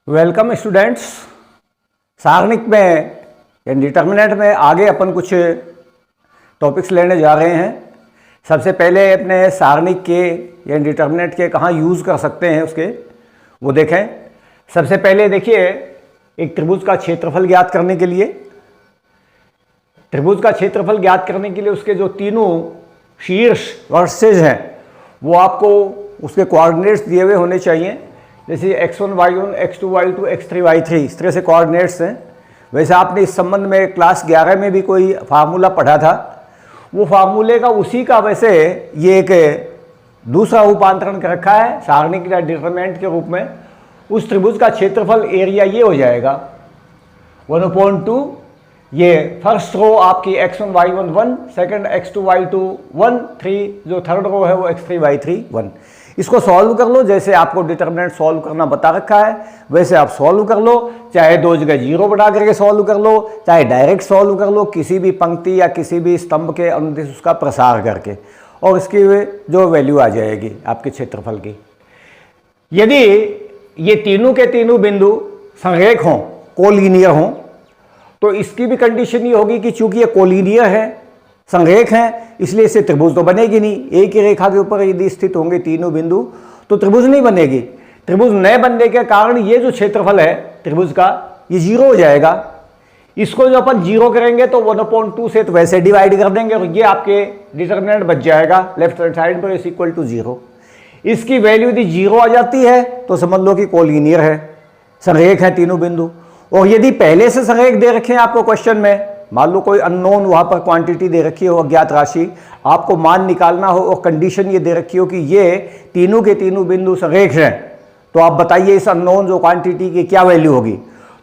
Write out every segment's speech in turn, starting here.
Welcome students. सारणिक में या determinant में आगे अपन कुछ टॉपिक्स लेने जा रहे हैं। सबसे पहले अपने सारणिक के या डिटर्मिनेंट के कहाँ यूज़ कर सकते हैं उसके वो देखें। सबसे पहले देखिए, एक त्रिभुज का क्षेत्रफल ज्ञात करने के लिए उसके जो तीनों शीर्ष वर्सेज हैं वो आपको उसके कोऑर्डिनेट्स दिए हुए होने चाहिए। जैसे x1 y1 x2 y2 x3 y3 इस तरह से कोऑर्डिनेट्स हैं। वैसे आपने इस संबंध में क्लास 11 में भी कोई फार्मूला पढ़ा था, वो फार्मूले का उसी का वैसे ये एक दूसरा रूपांतरण कर रखा है सारणिक या डिटरमिनेंट के रूप में। उस त्रिभुज का क्षेत्रफल एरिया ये हो जाएगा 1/2। ये फर्स्ट रो आपकी x1 y1 1, second x2 y2 1, 3 जो थर्ड रो है वो x3 y3 1। इसको सॉल्व कर लो, जैसे आपको डिटरमिनेंट सॉल्व करना बता रखा है वैसे आप सॉल्व कर लो। चाहे दो जगह जीरो बना करके सॉल्व कर लो, चाहे डायरेक्ट सॉल्व कर लो, किसी भी पंक्ति या किसी भी स्तंभ के अनुदिश उसका प्रसार करके, और इसकी जो वैल्यू आ जाएगी आपके क्षेत्रफल की। यदि ये तीनों के तीनों बिंदु संरेख हों, कोलिनियर हों, तो इसकी भी कंडीशन ये होगी कि चूंकि ये कोलिनियर है, संरेख हैं, इसलिए इससे त्रिभुज तो बनेगी नहीं। एक ही रेखा के ऊपर यदि स्थित होंगे तीनों बिंदु तो त्रिभुज नहीं बनेगी। त्रिभुज न बनने के कारण ये जो क्षेत्रफल है त्रिभुज का ये जीरो हो जाएगा। इसको जो अपन जीरो करेंगे तो 1/2 से तो वैसे डिवाइड कर देंगे और ये आपके डिटरमिनेंट बच जाएगा लेफ्ट हैंड साइड पर इक्वल टू 0। इसकी वैल्यू यदि 0 आ जाती है तो समझ लो कि कोलिनियर है, संरेख है तीनों बिंदु। और यदि पहले से संरेख दे रखे हैं आपको क्वेश्चन में, मान लो कोई अननोन वहां पर क्वांटिटी दे रखी हो, अज्ञात राशि, आपको मान निकालना हो और कंडीशन ये दे रखी हो कि ये तीनों के तीनों बिंदु संरेख हैं, तो आप बताइए इस अननोन जो क्वांटिटी की क्या वैल्यू होगी।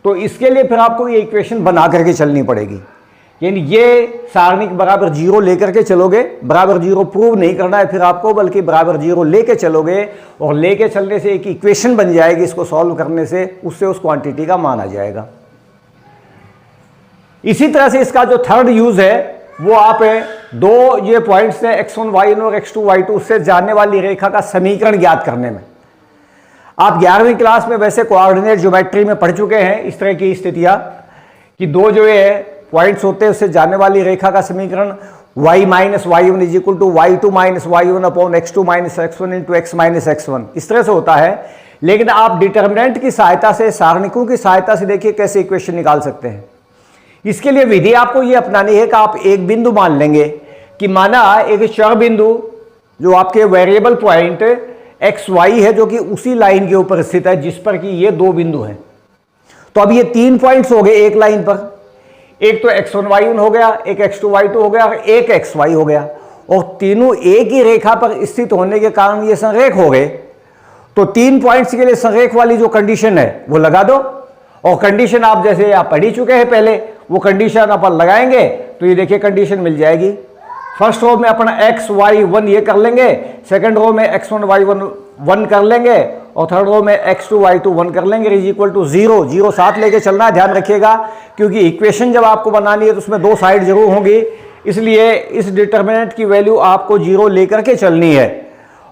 तो इसके लिए फिर आपको ये इक्वेशन बना करके चलनी पड़ेगी। यानी ये सारणिक बराबर 0 लेकर के चलोगे, बराबर 0 प्रूव नहीं करना है फिर आपको, बल्कि बराबर 0 लेके चलोगे और लेके चलने से एक इक्वेशन बन जाएगी। इसको सॉल्व करने से उससे उस क्वांटिटी का मान आ जाएगा। इसी तरह से इसका जो थर्ड यूज है वो आप दो ये पॉइंट्स है x1 y1 और x2 y2 उससे जाने वाली रेखा का समीकरण ज्ञात करने में। आप 11वीं क्लास में वैसे कोऑर्डिनेट ज्योमेट्री में पढ़ चुके हैं इस तरह की स्थितियां कि दो जो है पॉइंट्स होते हैं उससे जाने वाली रेखा का समीकरण y - y1 = y2 - y1 upon x2 - x1 into x - x1 इस तरह से होता है। लेकिन आप डिटरमिनेंट की सहायता से, सारणिकों की सहायता से देखिए कैसे इक्वेशन निकाल सकते हैं। इसके लिए विधि आपको ये अपनानी है कि आप एक बिंदु मान लेंगे कि माना एक चर बिंदु जो आपके वेरिएबल पॉइंट एक्स वाई है जो कि उसी लाइन के ऊपर स्थित है जिस पर कि ये दो बिंदु हैं। तो अब ये 3 पॉइंट्स हो गए एक लाइन पर, एक तो x1 y1 हो गया, एक x2 y2 हो गया और एक xy हो गया, और तीनों एक ही रेखा पर स्थित होने के कारण ये संरेख हो गए। तो 3 पॉइंट्स के लिए संरेख वाली जो कंडीशन है वो लगा दो, और कंडीशन आप जैसे आप पढ़ ही चुके हैं पहले, वो कंडीशन अपन लगाएंगे तो ये देखिए कंडीशन मिल जाएगी। फर्स्ट रो में अपन x y 1 ये कर लेंगे, सेकंड रो में x1 y1 1 कर लेंगे और थर्ड रो में x2 y2 1 कर लेंगे। इज इक्वल टू 0 0 साथ लेके चलना है, ध्यान रखिएगा, क्योंकि इक्वेशन जब आपको बनानी है तो उसमें दो साइड जरूर होंगी, इसलिए इस डिटरमिनेंट की वैल्यू आपको 0 लेकर के चलनी है।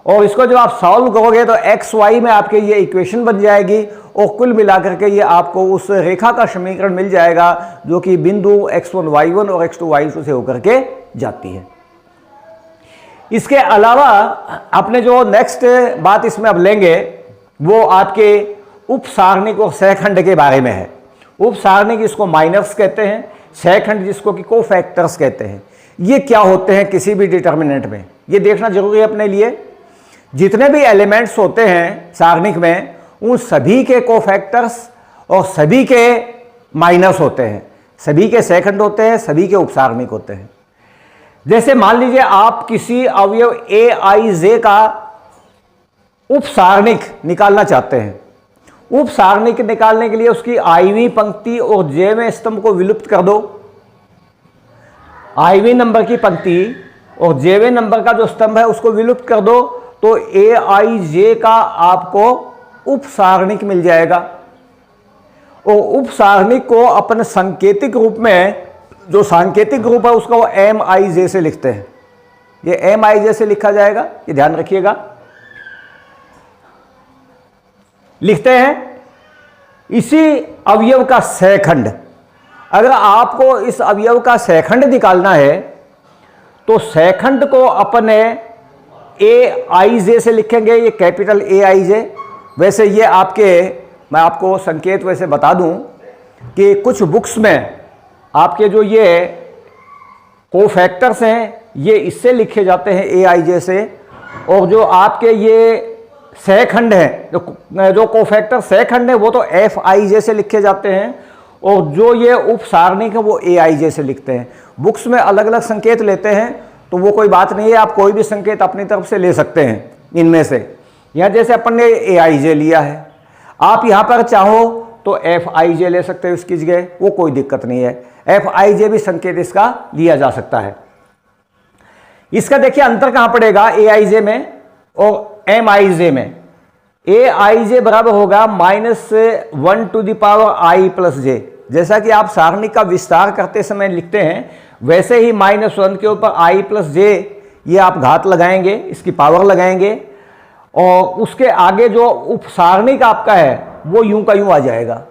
और इसको जब आप सॉल्व करोगे तो एक्स वाई में आपके ये इक्वेशन बन जाएगी और कुल मिलाकर के ये आपको उस रेखा का समीकरण मिल जाएगा जो कि बिंदु x1 y1 और x2 y2 से होकर के जाती है। इसके अलावा आपने जो नेक्स्ट बात इसमें अब लेंगे वो आपके उपसारणिक और सहखंड के बारे में है। उपसारणिक इसको माइनर्स कहते हैं, सहखंड जिसको कि कोफैक्टर्स कहते हैं। ये क्या होते हैं किसी भी डिटरमिनेंट में, ये देखना जरूरी है अपने लिए। जितने भी एलिमेंट्स होते हैं सारणिक में उन सभी के कोफैक्टर्स और सभी के माइनस होते हैं, सभी के सेकंड होते हैं, सभी के उपसारणिक होते हैं। जैसे मान लीजिए आप किसी अवयव ए आई जे का उपसारणिक निकालना चाहते हैं। उपसारणिक निकालने के लिए उसकी आईवीं पंक्ति और जेवें स्तंभ को विलुप्त कर दो। आईवीं नंबर की पंक्ति और जेवें नंबर का जो स्तंभ है उसको विलुप्त कर दो, तो ए आई जे का आपको उपसारणिक मिल जाएगा। और उपसारणिक को अपन सांकेतिक रूप में, जो सांकेतिक रूप है उसका वो एम आई जे से लिखते हैं। ये एम आई जे से लिखा जाएगा, ये ध्यान रखिएगा। लिखते हैं इसी अवयव का सहखंड, अगर आपको इस अवयव का सहखंड निकालना है तो सहखंड को अपने ए आई जे से लिखेंगे, ये कैपिटल ए आई जे। वैसे ये आपके, मैं आपको संकेत वैसे बता दूं कि कुछ बुक्स में आपके जो ये कोफैक्टर्स हैं ये इससे लिखे जाते हैं ए आई जे से, और जो आपके ये सहखंड हैं, जो कोफैक्टर सहखंड है वो तो एफ आई जे से लिखे जाते हैं, और जो ये उपसारणिक है वो ए आई जे से लिखते हैं। बुक्स में अलग अलग संकेत लेते हैं तो वो कोई बात नहीं है, आप कोई भी संकेत अपनी तरफ से ले सकते हैं इनमें से। यहाँ जैसे अपन ने ए आई जे लिया है, आप यहाँ पर चाहो तो एफ आई जे ले सकते हो इसकी जगह, वो कोई दिक्कत नहीं है। एफ आई जे भी संकेत इसका लिया जा सकता है। इसका देखिए अंतर कहाँ पड़ेगा ए आई जे में और एम आई जे में। ए आई जे बराबर होगा -1 to the power I plus J. जैसा कि आप सारणी का विस्तार करते समय लिखते हैं वैसे ही -1 के ऊपर आई प्लस जे, ये आप घात लगाएंगे, इसकी पावर लगाएंगे, और उसके आगे जो उपसारणिक आपका है वो यूं का यूं आ जाएगा।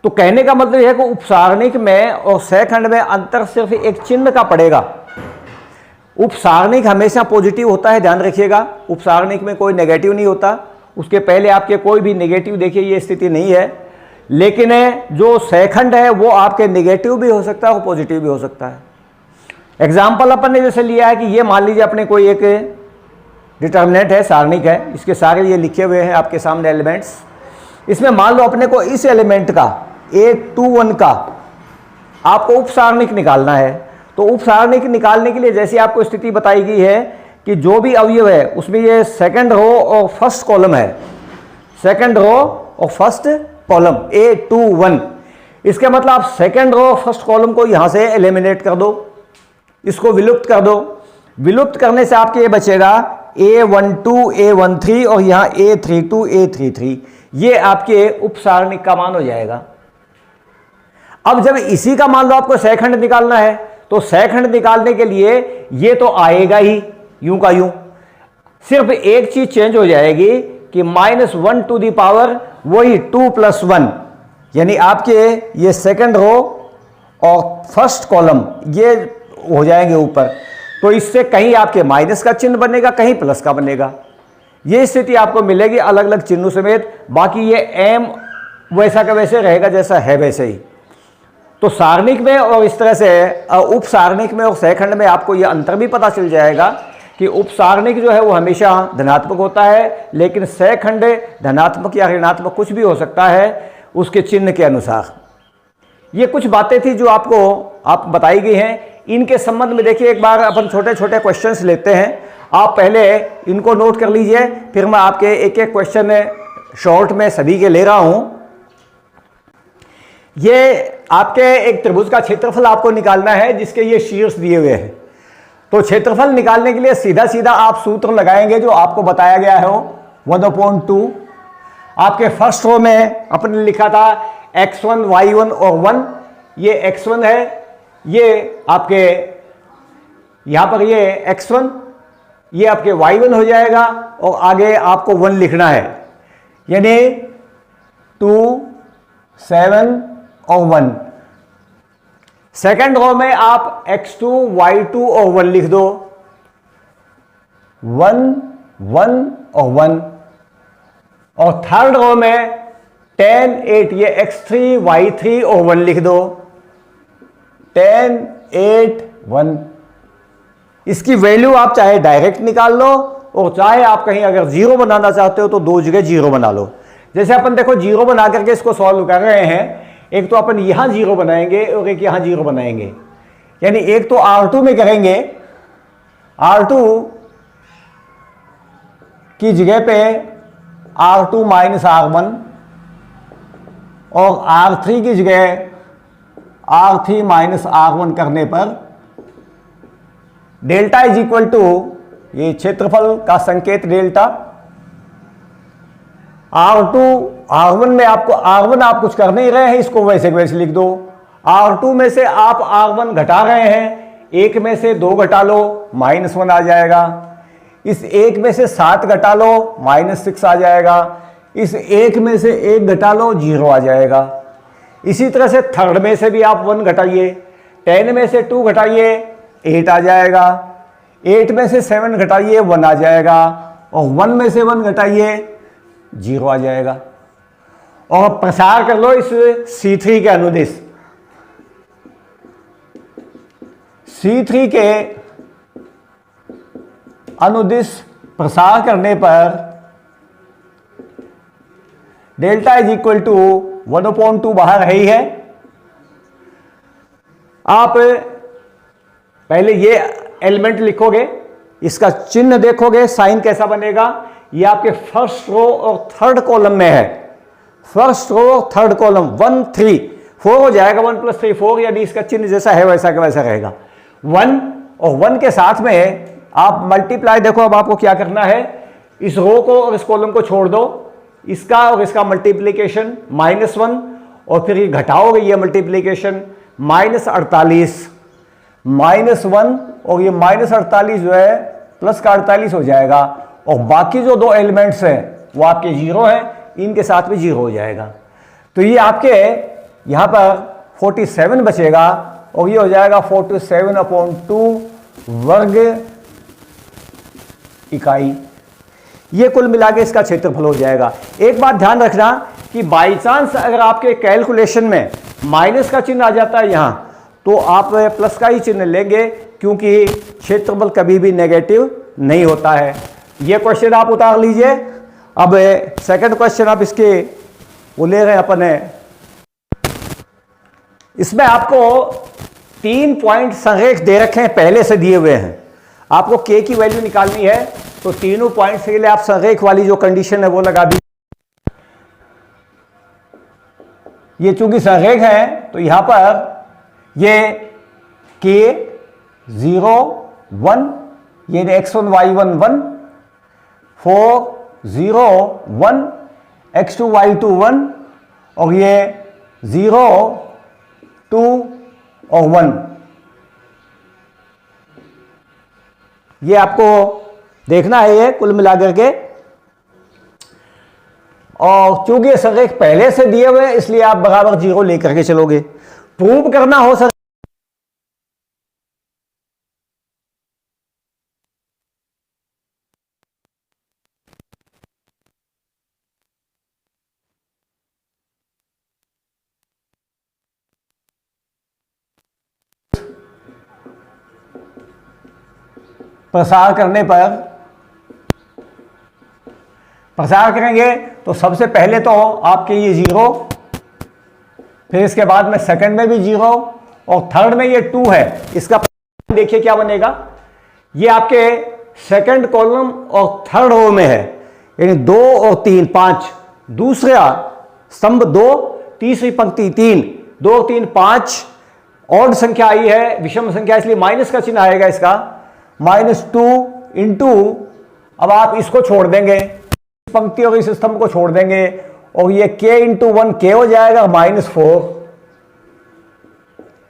तो कहने का मतलब यह है कि उपसारणिक में और सहखंड में अंतर सिर्फ एक चिन्ह का पड़ेगा। उपसारणिक हमेशा पॉजिटिव होता है, ध्यान रखिएगा, उपसारणिक में कोई नेगेटिव नहीं होता। उसके पहले आपके कोई भी नेगेटिव, देखिए ये स्थिति नहीं है, लेकिन जो सहखंड है वो आपके नेगेटिव भी हो सकता है और पॉजिटिव भी हो सकता है। एग्जाम्पल अपन ने जैसे लिया है कि ये मान लीजिए अपने कोई एक डिटर्मिनेंट है, सारणिक है, इसके सारे ये लिखे हुए हैं आपके सामने एलिमेंट्स। इसमें मान लो अपने को इस एलिमेंट का A21 का आपको उपसारणिक निकालना है। तो उपसारणिक निकालने के लिए जैसी आपको स्थिति बताई गई है कि जो भी अवयव है उसमें ये सेकंड रो और फर्स्ट कॉलम है, सेकंड रो और फर्स्ट कॉलम A21। इसके मतलब आप सेकंड रो और फर्स्ट कॉलम को यहां से एलिमिनेट कर दो, इसको विलुप्त कर दो। विलुप्त करने से आपके ये बचेगा A12 A13 और यहां A32 A33, ये आपके उपसारणिक का मान हो जाएगा। अब जब इसी का मान लो आपको सहखंड निकालना है तो सहखंड निकालने के लिए ये तो आएगा ही यूं का यूं, सिर्फ एक चीज चेंज हो जाएगी कि -1 टू दी पावर वही 2 + 1, यानी आपके ये सेकंड रो और फर्स्ट कॉलम ये हो जाएंगे ऊपर। तो इससे कहीं आपके माइनस का चिन्ह बनेगा, कहीं प्लस का बनेगा। ये स्थिति आपको मिलेगी अलग अलग चिन्हों समेत। बाकी ये एम वैसा का वैसे रहेगा जैसा है वैसे ही। तो सारणिक में और इस तरह से उपसारणिक में और सहखंड में आपको ये अंतर भी पता चल जाएगा कि उपसारणिक जो है वो हमेशा धनात्मक होता है, लेकिन सहखंड धनात्मक या ऋणात्मक कुछ भी हो सकता है उसके चिन्ह के अनुसार। ये कुछ बातें थी जो आप बताई गई हैं। इनके संबंध में देखिए एक बार अपन छोटे छोटे क्वेश्चंस लेते हैं। आप पहले इनको नोट कर लीजिए, फिर मैं आपके एक एक क्वेश्चन शॉर्ट में सभी के ले रहा हूं। ये आपके एक त्रिभुज का क्षेत्रफल आपको निकालना है जिसके ये शीर्ष दिए हुए हैं। तो क्षेत्रफल निकालने के लिए सीधा सीधा आप सूत्र लगाएंगे जो आपको बताया गया है, 1/2। आपके फर्स्ट रो में अपने लिखा था x1 y1 और 1, ये x1 है, ये आपके यहां पर ये x1, ये आपके y1 हो जाएगा, और आगे आपको 1 लिखना है, यानी 2 7 और 1। सेकंड रो में आप x2 y2 और 1 लिख दो, 1 1 और 1। और थर्ड रो में 10 8, ये x3 y3 और 1 लिख दो, 10 8 1। इसकी वैल्यू आप चाहे डायरेक्ट निकाल लो और चाहे आप कहीं अगर जीरो बनाना चाहते हो तो दो जगह जीरो बना लो। जैसे अपन देखो जीरो बना करके इसको सॉल्व कर रहे हैं, एक तो अपन यहां जीरो बनाएंगे और एक यहां जीरो बनाएंगे, यानी एक तो R2 में करेंगे, R2 की जगह पे R2 - R1, और R3 की जगह R3 - R1 करने पर डेल्टा इज इक्वल टू, ये क्षेत्रफल का संकेत डेल्टा, R2 R1 में आपको R1 आप कुछ कर नहीं रहे हैं, इसको वैसे वैसे लिख दो। R2 में से आप R1 घटा रहे हैं, एक में से 2 घटा लो -1 आ जाएगा, इस एक में से 7 घटा लो -6 आ जाएगा, इस एक में से एक घटा लो, 0 आ जाएगा। इसी तरह से थर्ड में से भी आप 1 घटाइए, 10 में से 2 घटाइए, 8 आ जाएगा। 8 में से 7 घटाइए, 1 आ जाएगा। और 1 में से 1 घटाइए, 0 आ जाएगा। और प्रसार कर लो इस C3 के अनुदिश। C3 के अनुदिश प्रसार करने पर डेल्टा इज इक्वल टू 1/2 बाहर है ही है। आप पहले ये एलिमेंट लिखोगे, इसका चिन्ह देखोगे, साइन कैसा बनेगा। ये आपके फर्स्ट रो और थर्ड कॉलम में है। फर्स्ट रो और थर्ड कॉलम 1 3 4 हो जाएगा। 1 + 3 4, यानी इसका चिन्ह जैसा है वैसा का वैसा रहेगा। 1 और 1 के साथ में आप मल्टीप्लाई, देखो अब आपको क्या करना है, इस रो को और इस कॉलम को छोड़ दो, इसका और इसका मल्टीप्लीकेशन -1, और फिर ये घटाओगे, ये मल्टीप्लीकेशन -48 -1, और ये -48 जो है प्लस का 48 हो जाएगा। और बाकी जो 2 एलिमेंट्स हैं वो आपके 0 हैं, इनके साथ भी 0 हो जाएगा। तो ये आपके यहाँ पर 47 बचेगा, और ये हो जाएगा 47/2 वर्ग इकाई। ये कुल मिला के इसका क्षेत्रफल हो जाएगा। एक बात ध्यान रखना कि बाई चांस अगर आपके कैलकुलेशन में माइनस का चिन्ह आ जाता है यहाँ, तो आप प्लस का ही चिन्ह लेंगे, क्योंकि क्षेत्रफल कभी भी नेगेटिव नहीं होता है। ये क्वेश्चन आप उतार लीजिए। अब सेकंड क्वेश्चन आप इसके वो ले रहे हैं अपने, इसमें आपको 3 पॉइंट संरेख दे रखे हैं, पहले से दिए हुए हैं। आपको k की वैल्यू निकालनी है, तो तीनों पॉइंट्स के लिए आप संरेख वाली जो कंडीशन है वो लगा दीजिए। ये चूंकि संरेख है, तो यहां पर ये k 0 1, ये x1 y1 1, 4 0 1, x2 y2 1, और ये 0 2 और 1। ये आपको देखना है ये कुल मिलाकर के। और चूंकि ये संरेख पहले से दिए हुए हैं, इसलिए आप बराबर 0 लेकर के चलोगे। प्रूव करना हो सर, प्रसार करने पर प्रसार करेंगे तो सबसे पहले तो आपके ये 0, फिर इसके बाद में सेकंड में भी 0, और थर्ड में ये 2 है। इसका देखिए क्या बनेगा। ये आपके सेकंड कॉलम और थर्ड रो में है, यानी 2 और 3 5, दूसरा स्तंभ 2, तीसरी पंक्ति 3, 2 और 3 5, ऑड संख्या आई है, विषम संख्या, इसलिए माइनस का चिन्ह आएगा इसका, -2 इंटू, अब आप इसको छोड़ देंगे, इस पंक्ति और इस स्तंभ को छोड़ देंगे, और ये k × 1 k हो जाएगा, -4,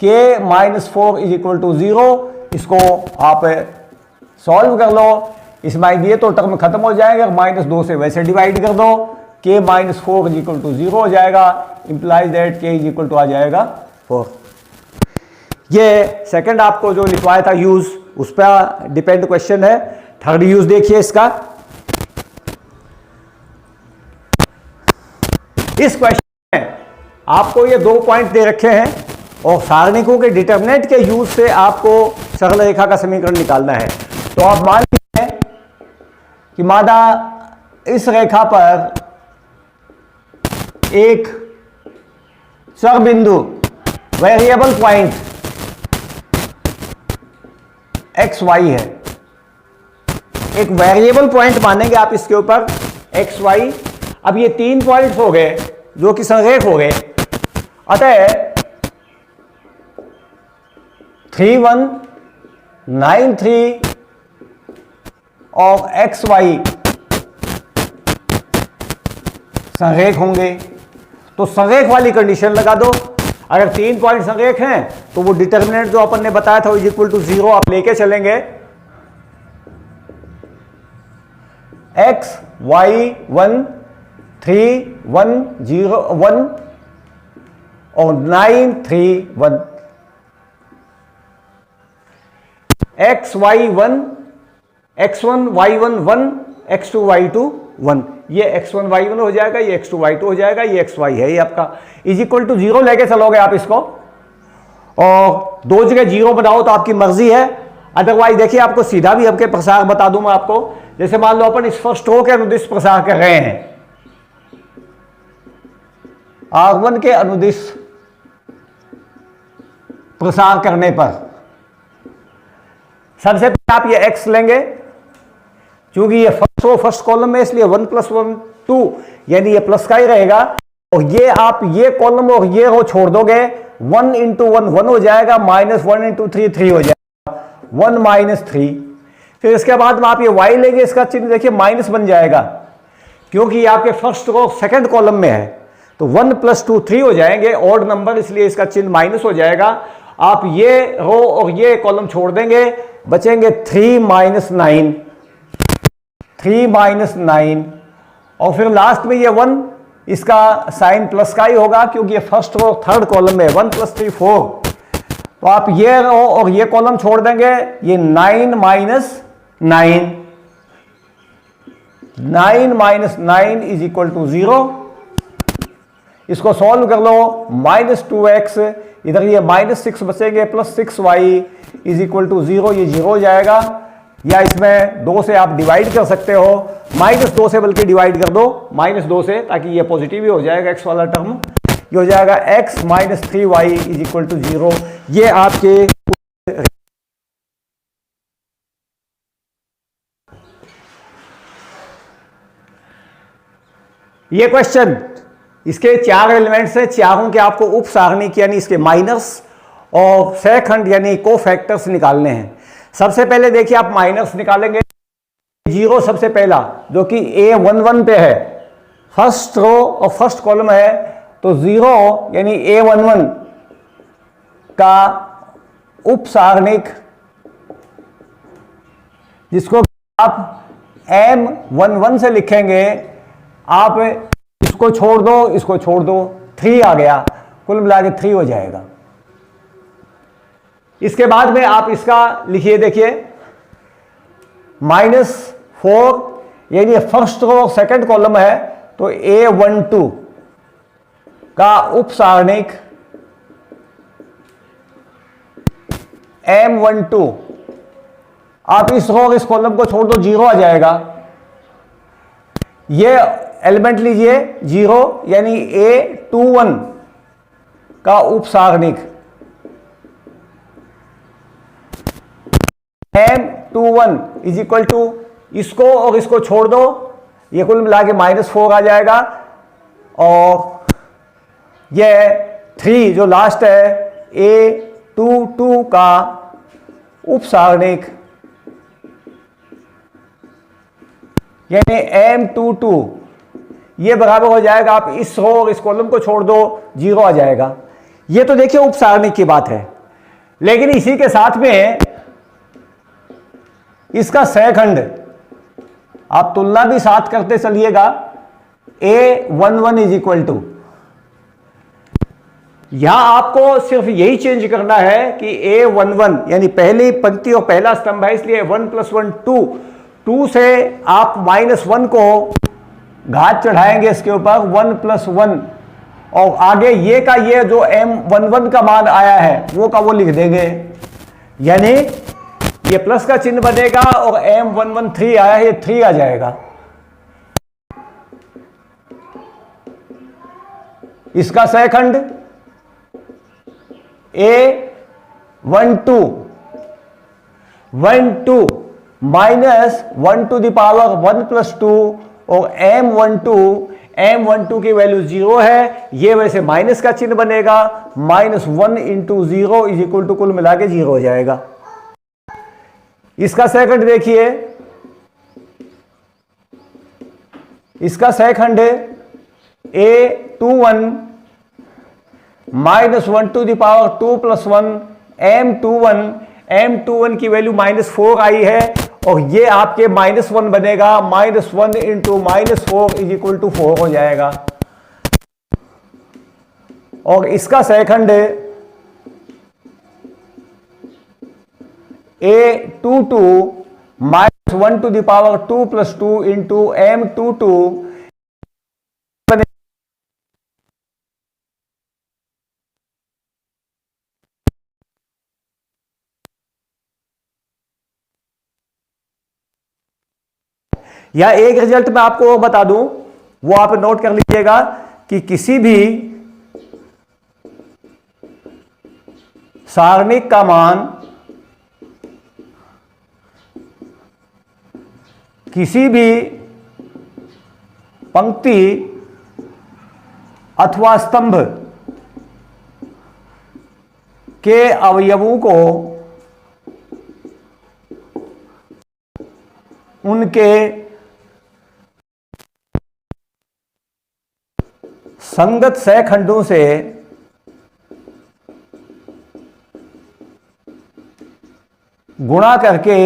k - 4 = 0। इसको आप सॉल्व कर लो, इसमें ये तो टर्म खत्म हो जाएगा, -2 से वैसे डिवाइड कर दो, k - 4 = 0 हो जाएगा, इंप्लाइज दैट k आ जाएगा 4। ये सेकंड आपको जो लिखवाया था यूज, उस पर डिपेंड क्वेश्चन है। थर्ड यूज देखिए इसका। इस क्वेश्चन में आपको ये 2 पॉइंट दे रखे हैं, और सारणिकों के डिटरमिनेंट के यूज से आपको सरल रेखा का समीकरण निकालना है। तो आप मान लीजिए कि माना इस रेखा पर एक चर बिंदु वेरिएबल पॉइंट एक्स वाई है। एक वेरिएबल पॉइंट मानेंगे आप इसके ऊपर एक्स वाई। अब ये 3 पॉइंट्स हो गए जो कि संरेख हो गए, अतः 3 1 9 3 और एक्स वाई संरेख होंगे। तो संरेख वाली कंडीशन लगा दो। अगर 3 पॉइंट संरेख हैं तो वो डिटर्मिनेंट जो अपन ने बताया था =0 आप लेके चलेंगे। x y 1 3 1 0 1 और 9 3 1। x1 y1 1 x2 y2 1। ये x1 y1 हो जाएगा, ये x2 y2 हो जाएगा, ये xy है ये आपका। इज इक्वल टू 0 लेके चलोगे आप इसको, और दो जगह 0 बनाओ तो आपकी मर्जी है। अदरवाइज देखिए आपको सीधा भी आपके प्रसार बता दूं मैं आपको। जैसे मान लो अपन इस फर्स्ट रो के अनुदिश प्रसार कर रहे हैं, R1 के अनुदिश प्रसार करने पर सबसे पहले आप ये x लेंगे, क्योंकि ये फर्स्ट रो फर्स्ट कॉलम में, इसलिए 1 + 1 2, यानी ये प्लस का ही रहेगा। और ये आप ये कॉलम और ये रो छोड़ दोगे, 1 × 1 1 हो जाएगा, -1 × 3 3 हो जाएगा, 1 - 3। फिर इसके बाद में आप ये y लेंगे, इसका चिन्ह देखिए माइनस बन जाएगा, क्योंकि ये आपके फर्स्ट रो सेकंड कॉलम में है। तो 1 + 2 3 हो जाएंगे, ऑड नंबर, इसलिए इसका चिन्ह माइनस हो जाएगा। आप ये रो और ये कॉलम छोड़ देंगे, बचेंगे 3 - 9 3 - 9, और फिर लास्ट में ये 1, इसका साइन प्लस का ही होगा, क्योंकि ये फर्स्ट रो थर्ड कॉलम में 1 + 3 4। तो आप ये रो और ये कॉलम छोड़ देंगे, ये 9 - 9 9 = 0। इसको सॉल्व कर लो, -2x, इधर ये -6 बचेंगे, +6y = 0, ये 0 हो जाएगा। या इसमें 2 से आप डिवाइड कर सकते हो, -2 से बल्कि डिवाइड कर दो, -2 से, ताकि ये पॉजिटिव ही हो जाएगा x वाला टर्म। ये हो जाएगा x - 3y = 0। ये आपके ये क्वेश्चन, इसके 4 एलिमेंट्स हैं, चारों के आपको उप सारणिक यानी इसके माइनस और सहखंड यानी कोफैक्टर्स निकालने हैं। सबसे पहले देखिए आप माइनस निकालेंगे, 0 सबसे पहला, जो कि A11 पे है, फर्स्ट रो और फर्स्ट कॉलम है, तो 0 यानी A11 का उप सारणिक, जिसको आप M11 से लिखेंगे, आप इसको छोड़ दो, इसको छोड़ दो, 3 आ गया, कुल मिला के 3 हो जाएगा। इसके बाद में आप इसका लिखिए, देखिए -4 यानी फर्स्ट रो सेकंड कॉलम है, तो A12 का उप सारणिक M12, आप इस रो और इस कॉलम को छोड़ दो, 0 आ जाएगा। ये एलिमेंट लीजिए 0 यानी A21 का उप सारणिक M21 = इसको और इसको छोड़ दो, ये कुल मिला के -4 आ जाएगा। और ये 3 जो लास्ट है, A22 का उप सारणिक यानी M22, ये बराबर हो जाएगा, आप इस रो और इस कॉलम को छोड़ दो, 0 आ जाएगा। ये तो देखिए उप सारणिक की बात है, लेकिन इसी के साथ में इसका सहखंड आप तुलना भी साथ करते चलिएगा। A11 = यहां आपको सिर्फ यही चेंज करना है कि A11 यानी पहली पंक्ति और पहला स्तंभ है, इसलिए 1 + 1 2, 2 से आप -1 को घात चढ़ाएंगे इसके ऊपर, 1 + 1, और आगे ये का ये जो M11 का मान आया है वो का वो लिख देंगे, यानी ये प्लस का चिन्ह बनेगा, और M11 3 आया है, ये 3 आ जाएगा। इसका सहखंड A12 -1 + 1 + 2, और M12 की वैल्यू 0 है, ये वैसे माइनस का चिन्ह बनेगा, -1 × 0 = कुल मिला के 0 हो जाएगा। इसका सहखंड देखिए, इसका सहखंड A21 -1 × 2 + 1 M21 की वैल्यू -4 आई है, और ये आपके -1 बनेगा, -1 इंटू -4 इज इक्वल टू 4 हो जाएगा। और इसका second a22 -1 to the power 2 + 2 into m22 या एक रिजल्ट मैं आपको और बता दूं, वो आप नोट कर लीजिएगा कि किसी भी सारणिक का मान किसी भी पंक्ति अथवा स्तंभ के अवयवों को उनके संगत सहखंडों से गुणा करके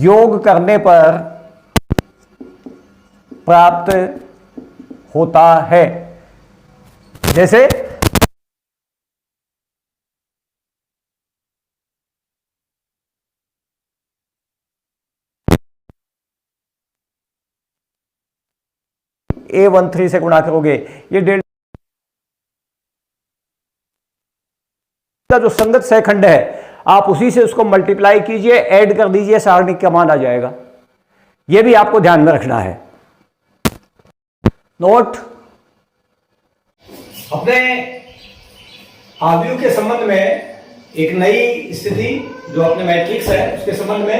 योग करने पर प्राप्त होता है। जैसे A13 से गुणा करोगे, ये डेल्टा का जो संगत सहखंड है आप उसी से उसको मल्टीप्लाई कीजिए, ऐड कर दीजिए, सारणिक का मान आ जाएगा। यह भी आपको ध्यान में रखना है। नोट, अपने आव्यूह के संबंध में एक नई स्थिति जो अपने मैट्रिक्स है उसके संबंध में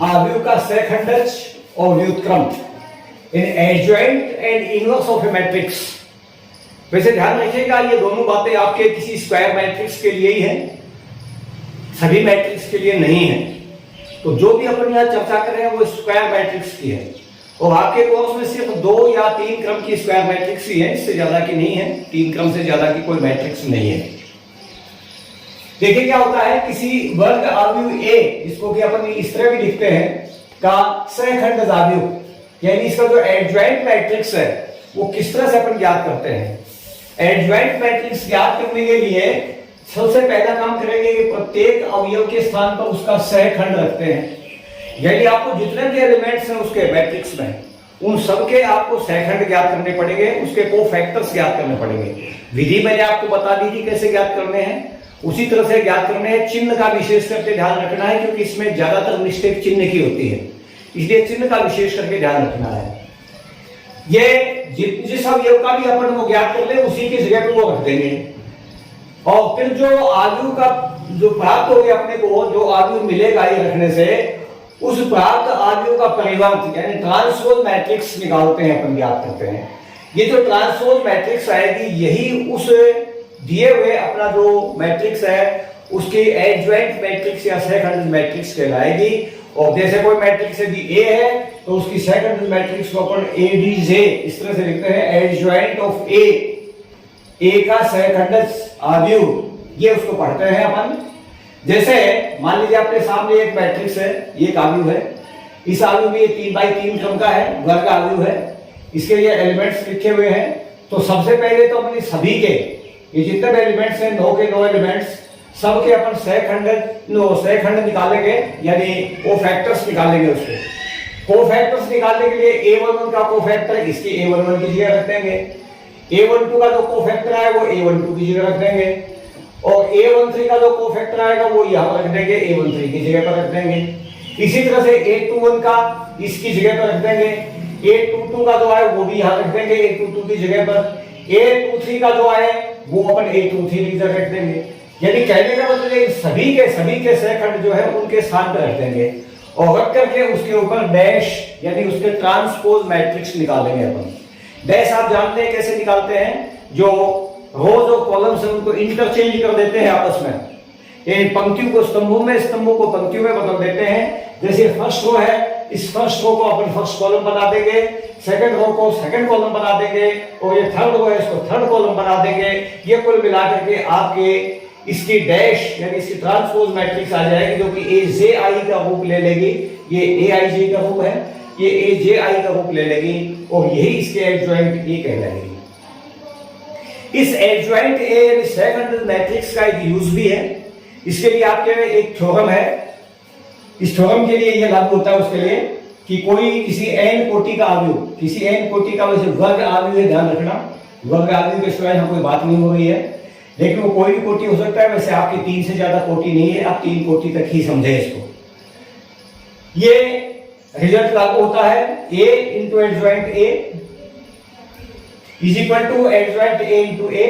आव्यूह का सहखंडज और व्युत्क्रम in adjoint and inverse of a matrix. वैसे ध्यान रखिएगा ये दोनों बातें आपके किसी स्क्वायर मैट्रिक्स के लिए ही है, सभी मैट्रिक्स के लिए नहीं है। तो जो भी अपन यहां चर्चा कर रहे हैं वो स्क्वायर मैट्रिक्स की है और आपके कोर्स में सिर्फ 2 या 3 क्रम की स्क्वायर मैट्रिक्स ही है, इससे ज्यादा की नहीं है। 3 क्रम से ज्यादा की कोई मैट्रिक्स नहीं है। देखिए क्या होता है, किसी वर्ग आव्यूह ए, जिसको कि अपन इस तरह भी लिखते हैं, का सहखंडज आव्यूह, यानी इसका जो एडजॉइंट मैट्रिक्स है वो किस तरह से अपन ज्ञात करते हैं। एडजॉइंट मैट्रिक्स ज्ञात करने के लिए सबसे पहला काम करेंगे कि प्रत्येक अवयव के स्थान पर उसका सहखंड रखते हैं। यानी आपको जितने भी एलिमेंट्स हैं उसके मैट्रिक्स में, उन सबके आपको सहखंड ज्ञात करने पड़ेंगे, उसके कोफैक्टर्स ज्ञात करने पड़ेंगे। विधि मैंने आपको बता दी थी कैसे ज्ञात करने हैं, उसी तरह से ज्ञात करने हैं। चिन्ह का विशेष करके ध्यान रखना है क्योंकि इसमें ज्यादातर मिस्टेक चिन्ह की होती है, इसलिए चिन्ह का विशेष करके ध्यान रखना है। ये जिस अवयव का भी अपन वो ज्ञात कर ले उसी की जगह पे वो रख देंगे और फिर जो आव्यूह का जो प्राप्त हो गया अपने को, जो आव्यूह मिलेगा ये रखने से, उस प्राप्त आव्यूह का परिवर्त यानी ट्रांसपोज मैट्रिक्स निकालते हैं, अपन ज्ञात करते हैं। ये जो ट्रांसपोज मैट्रिक्स आएगी यही उस दिए हुए अपना जो मैट्रिक्स है उसकी एडजॉइंट मैट्रिक्स या सहखंड मैट्रिक्स कहलाएगी। और जैसे कोई मैट्रिक्स यदि ए है तो उसकी सेकंड मैट्रिक्स को अपन एडीजे इस तरह से लिखते हैं, एडजॉइंट ऑफ ए का सहखंडज आव्यूह, ये उसको पढ़ते हैं अपन। जैसे मान लीजिए आपके सामने एक मैट्रिक्स है, ये एक आव्यूह है, इस आव्यूह में ये 3x3 क्रम का है, वर्ग आव्यूह है, इसके लिए एलिमेंट्स लिखे हुए हैं। तो सबसे पहले तो अपने सभी के ये जितने भी एलिमेंट्स हैं 9 के 9 एलिमेंट्स सबके अपन सहखंड निकालेंगे, यानी कोफैक्टर्स निकालेंगे। उसके कोफैक्टर्स निकालने के लिए a11 का कोफैक्टर इसकी a11 की जगह रख देंगे, a12 का जो कोफैक्टर है वो a12 की जगह रख देंगे और a13 का जो कोफैक्टर आएगा वो यहां पर रख देंगे, a13 की जगह पर रख देंगे। इसी तरह से a21 का इसकी जगह पर रख देंगे, a22 का जो है वो भी यहां रख देंगे a22 की जगह पर, a23 का जो है वो अपन a23 की जगह रख देंगे। यानी कहने का मतलब है सभी के सहखंड जो है उनके स्थान पर रख देंगे और रख करके उसके ऊपर डैश यानी उसके ट्रांसपोज मैट्रिक्स निकालेंगे अपन। डैश आप जानते हैं कैसे निकालते हैं, जो रोज और कॉलम्स हैं उनको इंटरचेंज कर देते हैं आपस में, यानी पंक्तियों को स्तंभों में, स्तंभों को पंक्तियों में बदल देते हैं। जैसे फर्स्ट रो है, इस फर्स्ट रो को अपन फर्स्ट कॉलम बना देंगे, सेकंड रो को सेकंड कॉलम बना देंगे और ये थर्ड रो है इसको थर्ड कॉलम बना देंगे। ये कुल मिलाकर के आपके इसकी डैश यानी इसकी ट्रांसपोज मैट्रिक्स आ जाएगी जो कि ए जे आई का रूप ले लेगी। ये ए आई जे का रूप है, ये ए जे आई का रूप ले लेगी और यही इसके एडजॉइंट ए कहलाएगी। इस एडजॉइंट ए यानी सेकंड मैट्रिक्स का एक यूज भी है। इसके लिए आपके एक थ्योरम है, इस थ्योरम के लिए यह लागू होता है उसके लिए कि कोई किसी n कोटि का अवयव, किसी n कोटि का वैसे वर्ग अवयव है, ध्यान रखना वर्ग अवयव के सिवाय यहाँ कोई बात नहीं हो रही है, लेकिन वो कोई भी कोटि हो सकता है। वैसे आपकी 3 से ज्यादा कोटि नहीं है, आप 3 कोटि तक ही समझे इसको। ये रिजल्ट लागू होता है a into adjoint a is equal to adjoint a into a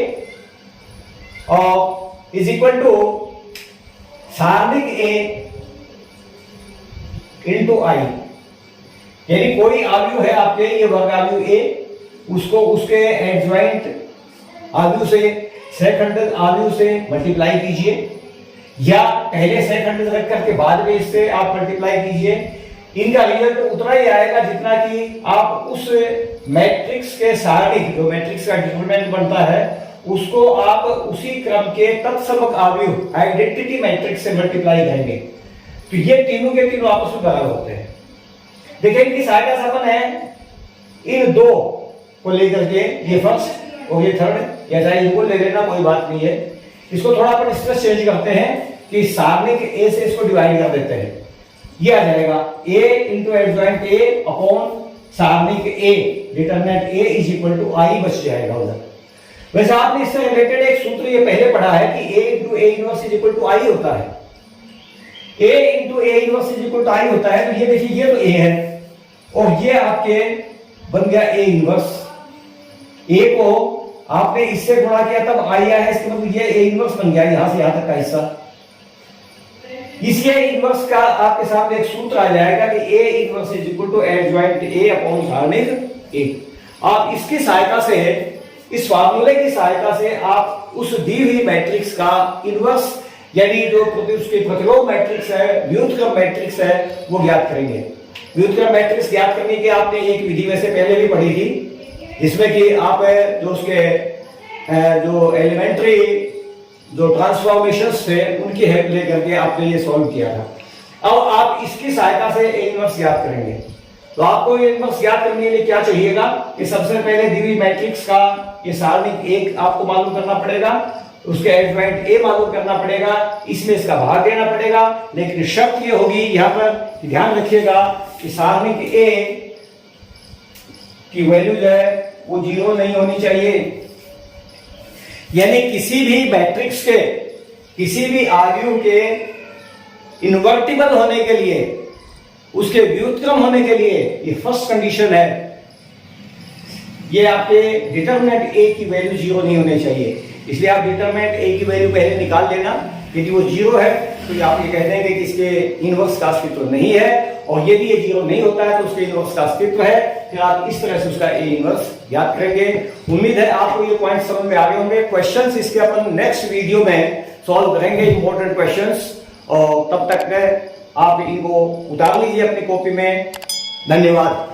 और इज इक्वल टू सारणिक a इंटू आई। यानी कोई अवयव है आपके, ये वर्ग अवयव a, उसको उसके एडजॉइंट अवयव से सेकंडल अवयव से मल्टीप्लाई कीजिए, या पहले सेकंडल रख करके बाद में इससे आप मल्टीप्लाई कीजिए। इनका रिजल्ट उतना ही आएगा जितना कि आप उस मैट्रिक्स के सारणिक, जो मैट्रिक्स का डिटरमिनेंट बनता है, उसको आप उसी क्रम के तत्समक अवयव आइडेंटिटी मैट्रिक्स से मल्टीप्लाई करेंगे। तो ये तीनों के तीनों आपस में बराबर होते हैं। देखिए इनकी सहायता से अपन है इन दो को लेकर के, ये फर्स्ट और ये थर्ड, या चाहे इनको ले लेना, कोई बात नहीं है। इसको थोड़ा अपन स्ट्रेस चेंज करते हैं कि सारणिक ए से इसको डिवाइड कर देते हैं। ये आ जाएगा a into adjoint a upon सारणिक a, determinant a is equal to I बच जाएगा उधर। वैसे आपने इससे रिलेटेड एक सूत्र ये पहले पढ़ा है कि a into a inverse is equal to I होता है। a into a inverse is equal to I होता है। तो ये देखिए, ये तो a है और ये आपके बन गया a इनवर्स। a को आपने इससे गुणा किया तब आई आया है, इसके मतलब ये a इनवर्स बन गया यहां से यहां तक का हिस्सा। इसलिए इनवर्स का आपके सामने एक सूत्र आ जाएगा कि a inverse is equal to adjoint a upon सारणिक a। आप इसकी सहायता से, इस फार्मूले की सहायता से आप उस दी हुई मैट्रिक्स का इनवर्स यानी जो उसके प्रतिलोम मैट्रिक्स है, व्युत्क्रम मैट्रिक्स है, वो ज्ञात करेंगे। व्युत्क्रम मैट्रिक्स ज्ञात करने की आपने एक विधि वैसे पहले भी पढ़ी थी, जिसमें कि आप जो उसके जो एलिमेंट्री जो ट्रांसफॉर्मेशंस थे उनकी हेल्प लेकर के आपने ये सॉल्व किया था। अब आप इसकी सहायता से ए इनवर्स याद करेंगे। तो आपको ये इनवर्स याद करने के लिए क्या चाहिएगा कि सबसे पहले दी हुई मैट्रिक्स का ये सारणिक एक आपको मालूम करना पड़ेगा, उसके एडजॉइंट ए मालूम करना पड़ेगा, इसमें इसका भाग देना पड़ेगा। लेकिन शर्त ये होगी यहां पर, ध्यान रखिएगा कि सारणिक ए की वैल्यू जो है वो 0 नहीं होनी चाहिए। यानी किसी भी मैट्रिक्स के किसी भी अवयव के इन्वर्टिबल होने के लिए, उसके व्युत्क्रम होने के लिए ये फर्स्ट कंडीशन है, ये आपके डिटरमिनेंट ए की वैल्यू 0 नहीं होनी चाहिए। इसलिए आप डिटरमिनेंट ए की वैल्यू पहले निकाल लेना। यदि वो 0 है तो आप ये कह देंगे कि इसके इनवर्स का अस्तित्व नहीं है, और यदि ये 0 नहीं होता है तो उसके इनवर्स का अस्तित्व है। फिर आप इस तरह से उसका ए इनवर्स याद करेंगे। उम्मीद है आपको ये पॉइंट समझ में आ गए होंगे। क्वेश्चंस इसके अपन नेक्स्ट वीडियो में सॉल्व करेंगे, इंपॉर्टेंट क्वेश्चंस, और तब तक आप इनको उतार लीजिए अपनी कॉपी में। धन्यवाद।